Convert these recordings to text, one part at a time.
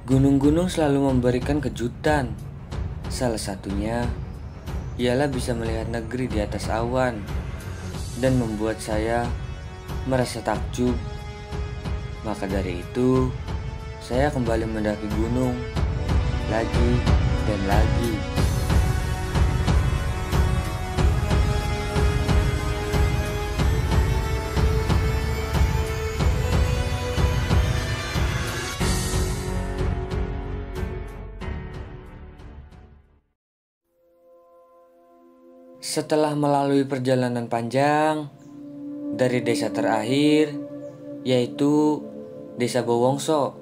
Gunung-gunung selalu memberikan kejutan. Salah satunya ialah bisa melihat negeri di atas awan dan membuat saya merasa takjub. Maka dari itu, saya kembali mendaki gunung lagi dan lagi. Setelah melalui perjalanan panjang dari desa terakhir, yaitu Desa Bowongso,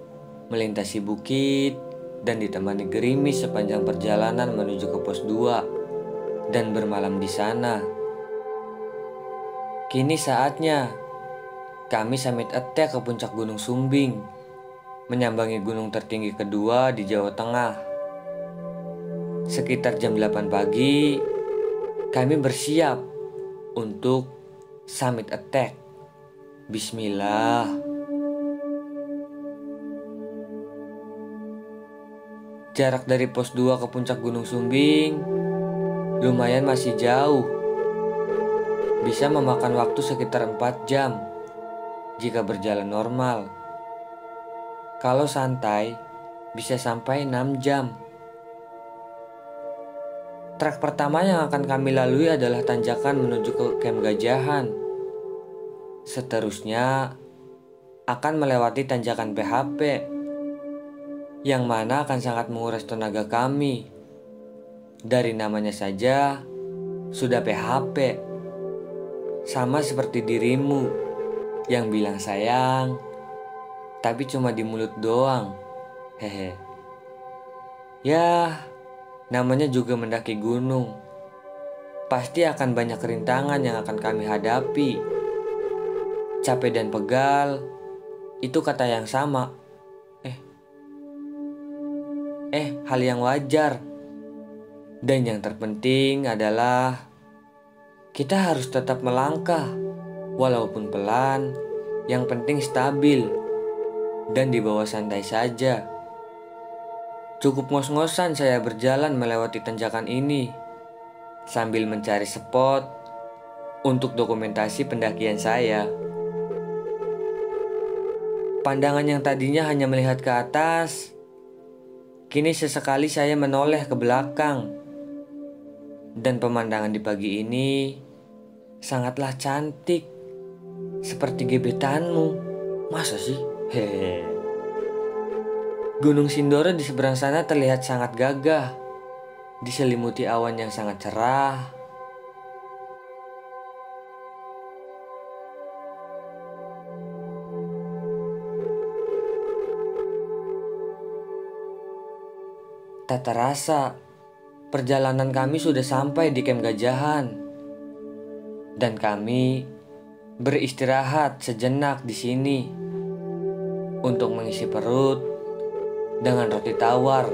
melintasi bukit dan ditemani gerimis sepanjang perjalanan menuju ke pos 2 dan bermalam di sana. Kini saatnya kami summit attack ke puncak Gunung Sumbing, menyambangi gunung tertinggi kedua di Jawa Tengah. Sekitar jam 8 pagi, kami bersiap untuk summit attack. Bismillah. Jarak dari pos 2 ke puncak Gunung Sumbing lumayan masih jauh. Bisa memakan waktu sekitar 4 jam jika berjalan normal. Kalau santai, bisa sampai 6 jam. Trek pertama yang akan kami lalui adalah tanjakan menuju ke Camp Gajahan. Seterusnya akan melewati tanjakan PHP, yang mana akan sangat menguras tenaga kami. Dari namanya saja sudah PHP. Sama seperti dirimu yang bilang sayang, tapi cuma di mulut doang. Hehe. Ya, namanya juga mendaki gunung. Pasti akan banyak rintangan yang akan kami hadapi. Capek dan pegal, itu kata yang sama. Hal yang wajar. Dan yang terpenting adalah kita harus tetap melangkah, walaupun pelan, yang penting stabil dan dibawa santai saja. Cukup ngos-ngosan saya berjalan melewati tanjakan ini sambil mencari spot untuk dokumentasi pendakian saya. Pandangan yang tadinya hanya melihat ke atas, kini sesekali saya menoleh ke belakang. Dan pemandangan di pagi ini sangatlah cantik, seperti gebetanmu. Masa sih? Hehe. Gunung Sindoro di seberang sana terlihat sangat gagah, diselimuti awan yang sangat cerah. Tak terasa, perjalanan kami sudah sampai di Camp Gajahan. Dan kami beristirahat sejenak di sini untuk mengisi perut dengan roti tawar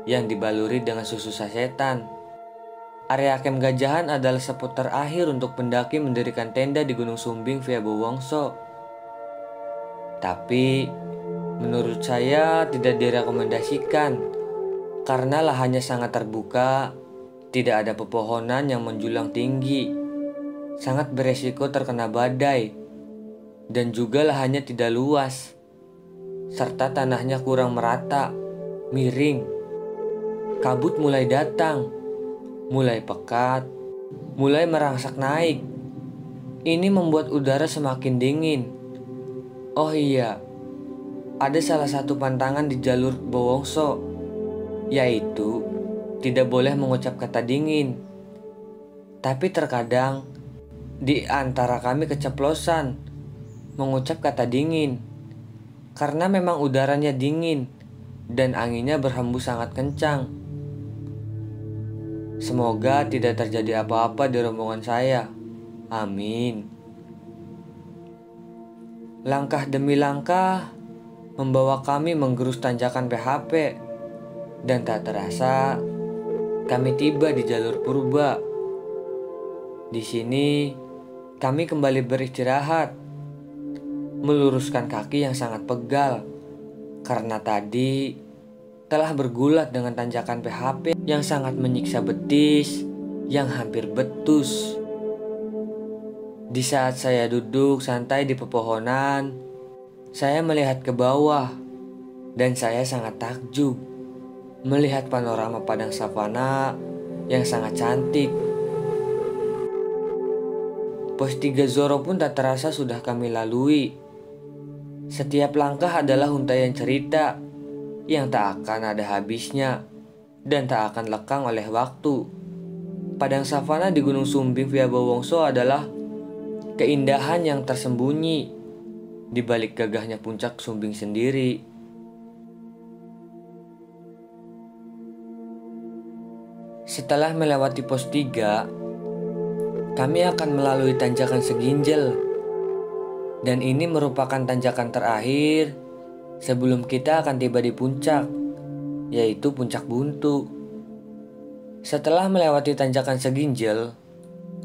yang dibaluri dengan susu sasetan. Area Camp Gajahan adalah spot terakhir untuk pendaki mendirikan tenda di Gunung Sumbing via Bowongso. Tapi menurut saya tidak direkomendasikan karena lahannya sangat terbuka, tidak ada pepohonan yang menjulang tinggi, sangat beresiko terkena badai, dan juga lahannya tidak luas, serta tanahnya kurang merata, miring. Kabut mulai datang, mulai pekat, mulai merangsak naik. Ini membuat udara semakin dingin. Oh iya, ada salah satu pantangan di jalur Bowongso, yaitu tidak boleh mengucap kata dingin. Tapi terkadang di antara kami keceplosan mengucap kata dingin karena memang udaranya dingin dan anginnya berhembus sangat kencang. Semoga tidak terjadi apa-apa di rombongan saya. Amin. Langkah demi langkah membawa kami menggerus tanjakan PHP. Dan tak terasa, kami tiba di jalur purba. Di sini, kami kembali beristirahat, meluruskan kaki yang sangat pegal, karena tadi telah bergulat dengan tanjakan PHP yang sangat menyiksa betis yang hampir betus. Di saat saya duduk santai di pepohonan, saya melihat ke bawah dan saya sangat takjub melihat panorama padang savana yang sangat cantik. Pos 3 Zoro pun tak terasa sudah kami lalui. Setiap langkah adalah huntaian cerita yang tak akan ada habisnya dan tak akan lekang oleh waktu. Padang savana di Gunung Sumbing via Bowongso adalah keindahan yang tersembunyi di balik gagahnya puncak Sumbing sendiri. Setelah melewati pos 3, kami akan melalui tanjakan Seginjel. Dan ini merupakan tanjakan terakhir sebelum kita akan tiba di puncak, yaitu Puncak Buntu. Setelah melewati tanjakan Seginjel,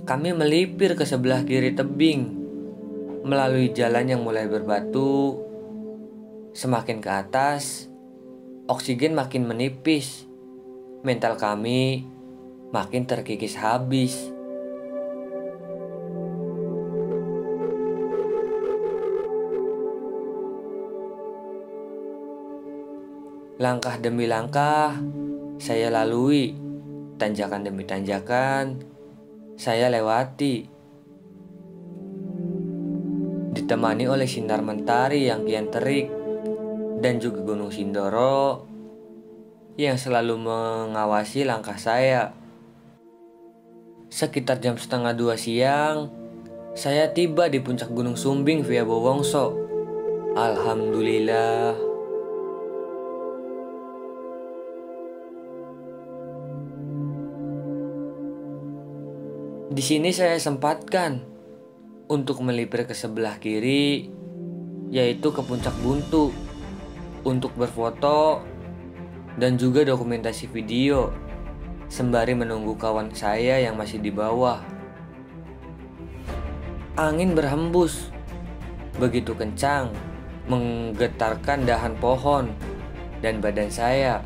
kami melipir ke sebelah kiri tebing melalui jalan yang mulai berbatu. Semakin ke atas, oksigen makin menipis. Mental kami makin terkikis habis. Langkah demi langkah, saya lalui. Tanjakan demi tanjakan, saya lewati. Ditemani oleh sinar mentari yang kian terik, dan juga Gunung Sindoro yang selalu mengawasi langkah saya. Sekitar jam 1:30 siang, saya tiba di puncak Gunung Sumbing via Bowongso. Alhamdulillah. Di sini saya sempatkan untuk melipir ke sebelah kiri, yaitu ke Puncak Buntu, untuk berfoto dan juga dokumentasi video, sembari menunggu kawan saya yang masih di bawah. Angin berhembus begitu kencang, menggetarkan dahan pohon dan badan saya.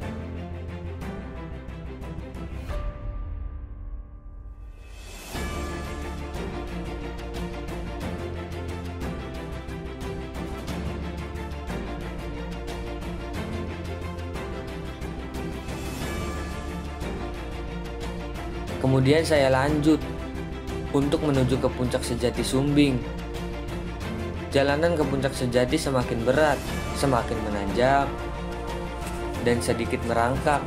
Kemudian saya lanjut untuk menuju ke puncak sejati Sumbing. Jalanan ke puncak sejati semakin berat, semakin menanjak, dan sedikit merangkak.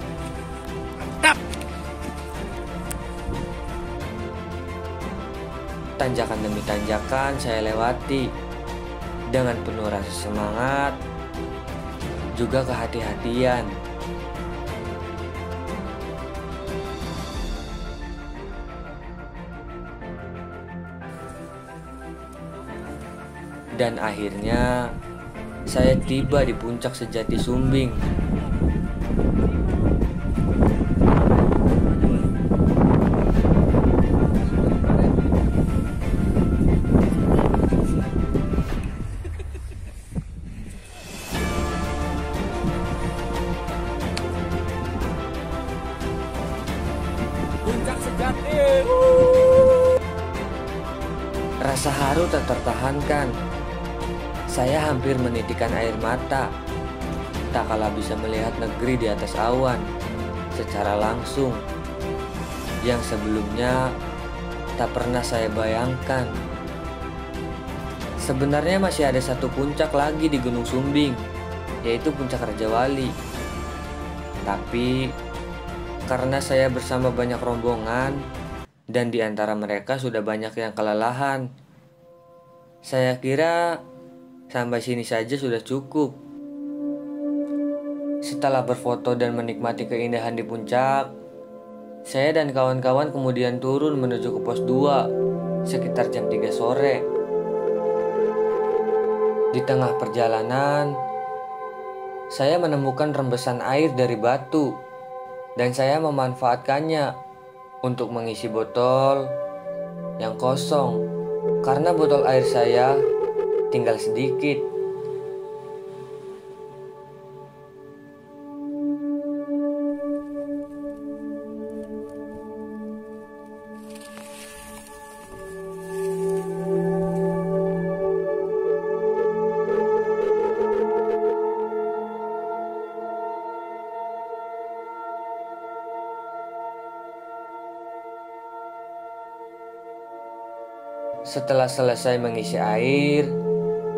Tanjakan demi tanjakan saya lewati dengan penuh rasa semangat, juga kehati-hatian. Dan akhirnya saya tiba di puncak sejati Sumbing. Puncak sejati. Rasa haru tak tertahankan. Saya hampir menitikkan air mata, tak kala bisa melihat negeri di atas awan secara langsung, yang sebelumnya tak pernah saya bayangkan. Sebenarnya masih ada satu puncak lagi di Gunung Sumbing, yaitu Puncak Rajawali. Tapi karena saya bersama banyak rombongan dan di antara mereka sudah banyak yang kelelahan, saya kira sampai sini saja sudah cukup. Setelah berfoto dan menikmati keindahan di puncak, saya dan kawan-kawan kemudian turun menuju ke pos 2 sekitar jam 3 sore. Di tengah perjalanan, saya menemukan rembesan air dari batu dan saya memanfaatkannya untuk mengisi botol yang kosong karena botol air saya tinggal sedikit. Setelah selesai mengisi air,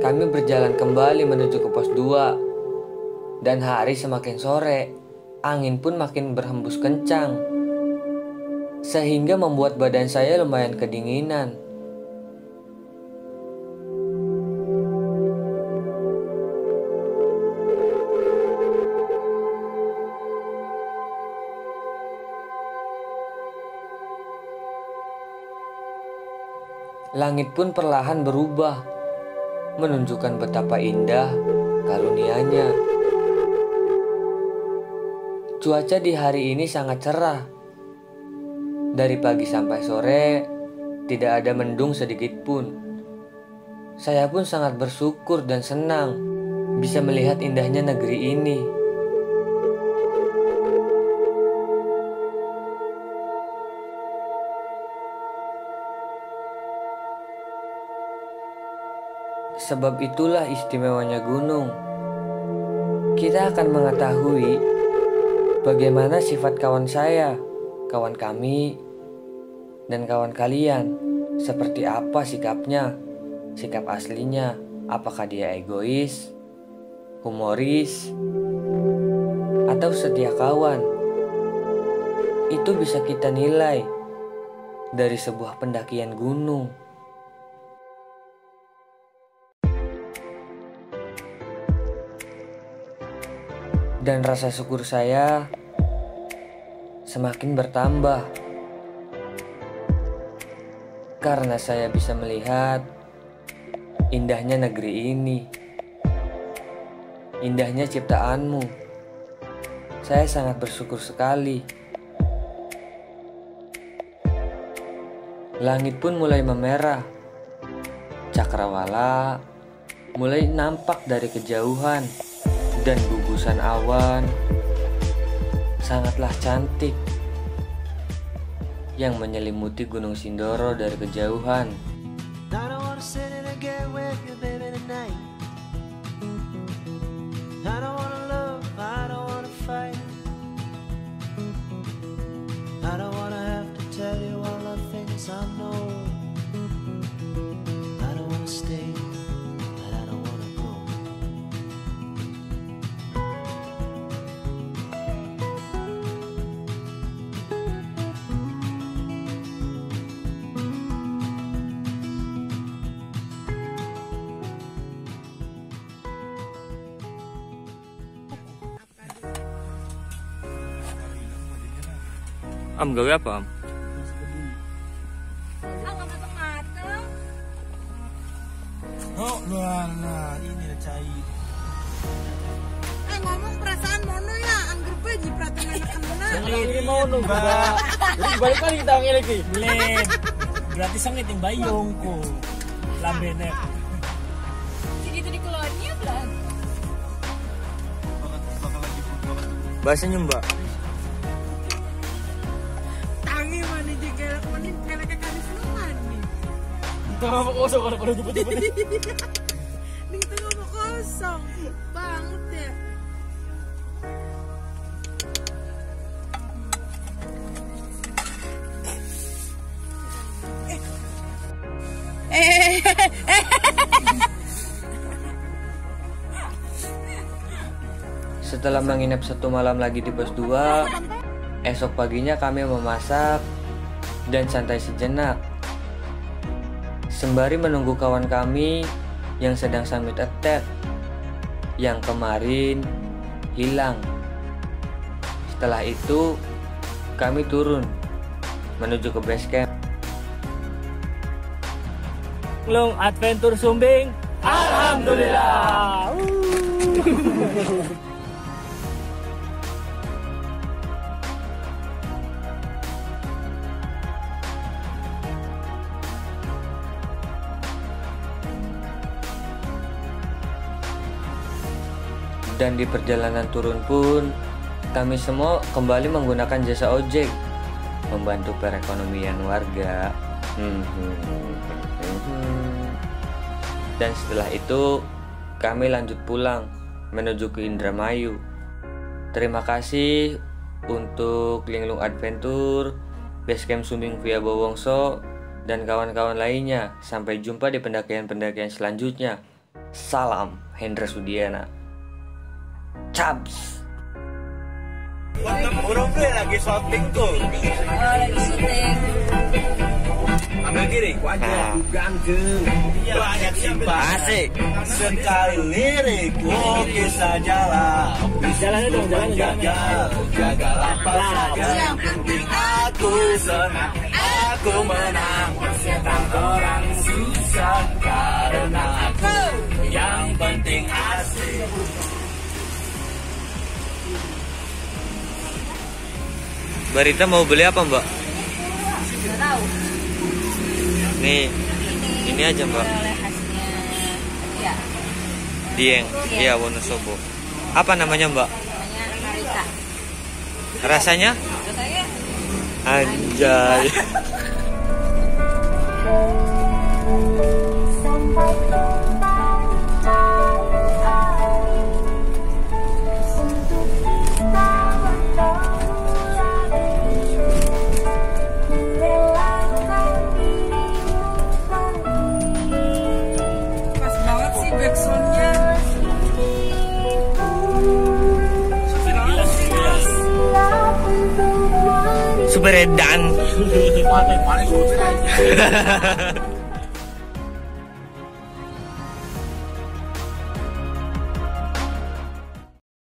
kami berjalan kembali menuju ke pos 2. Dan hari semakin sore, angin pun makin berhembus kencang, sehingga membuat badan saya lumayan kedinginan. Langit pun perlahan berubah, menunjukkan betapa indah karunia-Nya. Cuaca di hari ini sangat cerah. Dari pagi sampai sore, tidak ada mendung sedikit pun. Saya pun sangat bersyukur dan senang bisa melihat indahnya negeri ini. Sebab itulah istimewanya gunung. Kita akan mengetahui bagaimana sifat kawan saya, kawan kami, dan kawan kalian. Seperti apa sikapnya, sikap aslinya. Apakah dia egois, humoris, atau setia kawan. Itu bisa kita nilai dari sebuah pendakian gunung. Dan rasa syukur saya semakin bertambah karena saya bisa melihat indahnya negeri ini, indahnya ciptaanmu. Saya sangat bersyukur sekali. Langit pun mulai memerah, cakrawala mulai nampak dari kejauhan. Dan gugusan awan sangatlah cantik yang menyelimuti Gunung Sindoro dari kejauhan. Gawe apa, Am? Nggak mateng-mateng. Oh, lah, ini cai. Ngomong perasaan mono ya, anggur gue di perhatian anak-anak. Ini mono, Mbak. Lebih balik kali kita ngene lagi. Lep. Berarti sangit yang bayongku. Lambene. Segitu dikeluarnya belum? Bahasanya Mbak. Ngomong kosong kalau pada jemput-jemput. Nih kita ngomong kosong banget ya. Setelah menginap 1 malam lagi di pos 2, esok paginya kami memasak dan santai sejenak, sembari menunggu kawan kami yang sedang summit attack yang kemarin hilang. Setelah itu kami turun menuju ke base camp. Long Adventure Sumbing. Alhamdulillah. Dan di perjalanan turun pun kami semua kembali menggunakan jasa ojek, membantu perekonomian warga. Dan setelah itu kami lanjut pulang menuju ke Indramayu. Terima kasih untuk Linglung Adventure, Basecamp Sumbing via Bowongso, dan kawan-kawan lainnya. Sampai jumpa di pendakian-pendakian selanjutnya. Salam Hendra Sudiana. Cabs. Burung gue lagi syuting tuh. lagi syuting. Ambil kiri, wajah ganteng, banyak simpati, sekali lirik, oke sajalah. Jalan dong, jalan. Jagalah apa saja, yang penting aku senang, aku menang. Tentang orang susah karena aku, yang penting asik. Mbak Rita mau beli apa, Mbak? Nggak tahu. Nih, ini aja, Mbak. Oleh khasnya. Ya, Dieng, iya Wonosobo. Apa namanya, Mbak? namanya Marika. Rasanya? Katanya Anjay. pas banget sih backsoundnya. Super edan. Paling